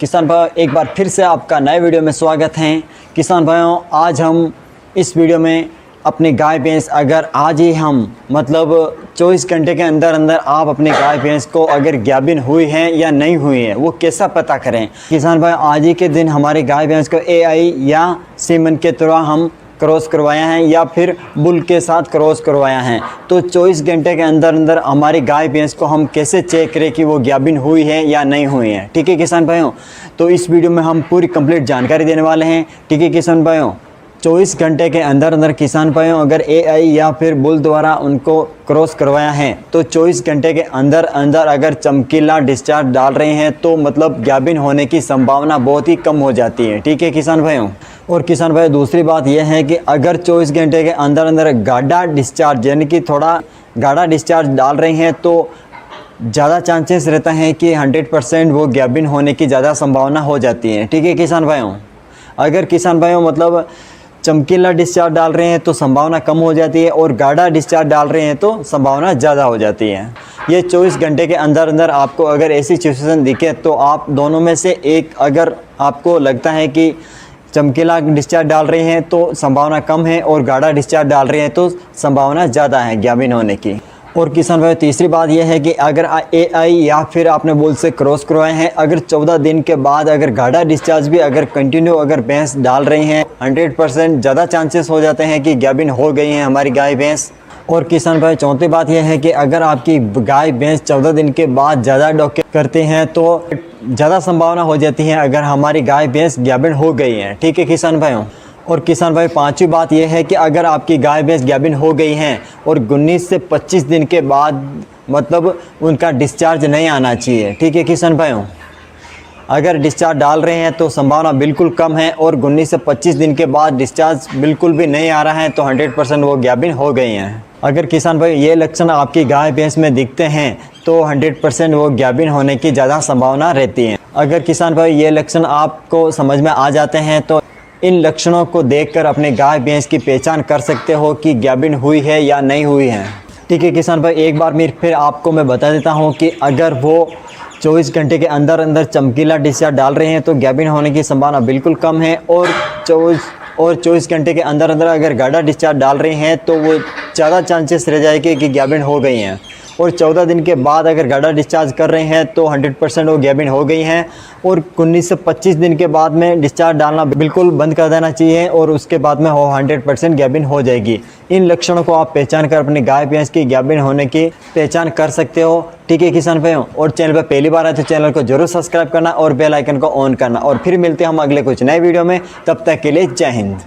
किसान भाइयों, एक बार फिर से आपका नए वीडियो में स्वागत है। किसान भाइयों, आज हम इस वीडियो में अपनी गाय भैंस अगर आज ही हम 24 घंटे के अंदर अंदर आप अपनी गाय भैंस को अगर गाभिन हुई हैं या नहीं हुई है वो कैसा पता करें। किसान भाई, आज ही के दिन हमारी गाय भैंस को AI या सीमन के थ्रू हम क्रॉस करवाया है या फिर बुल के साथ क्रॉस करवाया है, तो 24 घंटे के अंदर अंदर हमारी गाय भैंस को हम कैसे चेक करें कि वो गाभिन हुई है या नहीं हुई है। ठीक है किसान भाइयों, तो इस वीडियो में हम पूरी कंप्लीट जानकारी देने वाले हैं। ठीक है किसान भाइयों, 24 घंटे के अंदर अंदर किसान भाइयों अगर AI या फिर बुल द्वारा उनको क्रॉस करवाया है तो 24 घंटे के अंदर अंदर अगर चमकीला डिस्चार्ज डाल रहे हैं तो गाभिन होने की संभावना बहुत ही कम हो जाती है। ठीक है किसान भाइयों, और किसान भाई दूसरी बात यह है कि अगर 24 घंटे के अंदर अंदर गाढ़ा डिस्चार्ज यानी कि थोड़ा गाढ़ा डिस्चार्ज डाल रहे हैं तो ज़्यादा चांसेस रहता है कि 100% वो गाभिन होने की ज़्यादा संभावना हो जाती है। ठीक है किसान भाइयों, अगर किसान भाइयों चमकीला डिस्चार्ज डाल रहे हैं तो संभावना कम हो जाती है और गाढ़ा डिस्चार्ज डाल रहे हैं तो संभावना ज़्यादा हो जाती है। ये 24 घंटे के अंदर अंदर आपको अगर ऐसी सिचुएशन दिखे तो आप दोनों में से एक, अगर आपको लगता है कि चमकीला डिस्चार्ज डाल रहे हैं तो संभावना कम है और गाढ़ा डिस्चार्ज डाल रहे हैं तो संभावना ज़्यादा है गाभिन होने की। और किसान भाई तीसरी बात यह है कि अगर AI या फिर आपने बुल से क्रॉस करवाए हैं, अगर 14 दिन के बाद अगर गाढ़ा डिस्चार्ज भी अगर कंटिन्यू अगर भैंस डाल रही हैं 100% ज़्यादा चांसेस हो जाते हैं कि गाभिन हो गई हैं हमारी गाय भैंस। और किसान भाई चौथी बात यह है कि अगर आपकी गाय भैंस 14 दिन के बाद ज़्यादा डॉक्टर करते हैं तो ज़्यादा संभावना हो जाती है अगर हमारी गाय भैंस गाभिन हो गई हैं। ठीक है किसान भाइयों, और किसान भाई पांचवी बात यह है कि अगर आपकी गाय भैंस गाभिन हो गई हैं और 19 से 25 दिन के बाद उनका डिस्चार्ज नहीं आना चाहिए। ठीक है किसान भाइयों, अगर डिस्चार्ज डाल रहे हैं तो संभावना बिल्कुल कम है और 19 से 25 दिन के बाद डिस्चार्ज बिल्कुल भी नहीं आ रहा है तो 100% वो गाभिन हो गई हैं। अगर किसान भाई ये लक्षण आपकी गाय भैंस में दिखते हैं तो 100% वो गाभिन होने की ज़्यादा संभावना रहती है। अगर किसान भाई ये लक्षण आपको समझ में आ जाते हैं तो इन लक्षणों को देखकर अपने गाय भैंस की पहचान कर सकते हो कि गाभिन हुई है या नहीं हुई है। ठीक है किसान भाई, एक बार फिर आपको मैं बता देता हूँ कि अगर वो 24 घंटे के अंदर अंदर चमकीला डिस्चार्ज डाल रहे हैं तो गाभिन होने की संभावना बिल्कुल कम है और 24 घंटे के अंदर अंदर अगर गाढ़ा डिस्चार्ज डाल रहे हैं तो वो ज़्यादा चांसेस रह जाएंगे कि गाभिन हो गई हैं। और 14 दिन के बाद अगर गाढ़ा डिस्चार्ज कर रहे हैं तो 100% वो गाभिन हो गई हैं। और 19 से 25 दिन के बाद में डिस्चार्ज डालना बिल्कुल बंद कर देना चाहिए और उसके बाद में वो 100% गाभिन हो जाएगी। इन लक्षणों को आप पहचान कर अपनी गाय भैंस की गाभिन होने की पहचान कर सकते हो। ठीक है किसान भाइयों, और चैनल पर पहली बार आए तो चैनल को जरूर सब्सक्राइब करना और बेल आइकन को ऑन करना। और फिर मिलते हैं हम अगले कुछ नए वीडियो में, तब तक के लिए जय हिंद।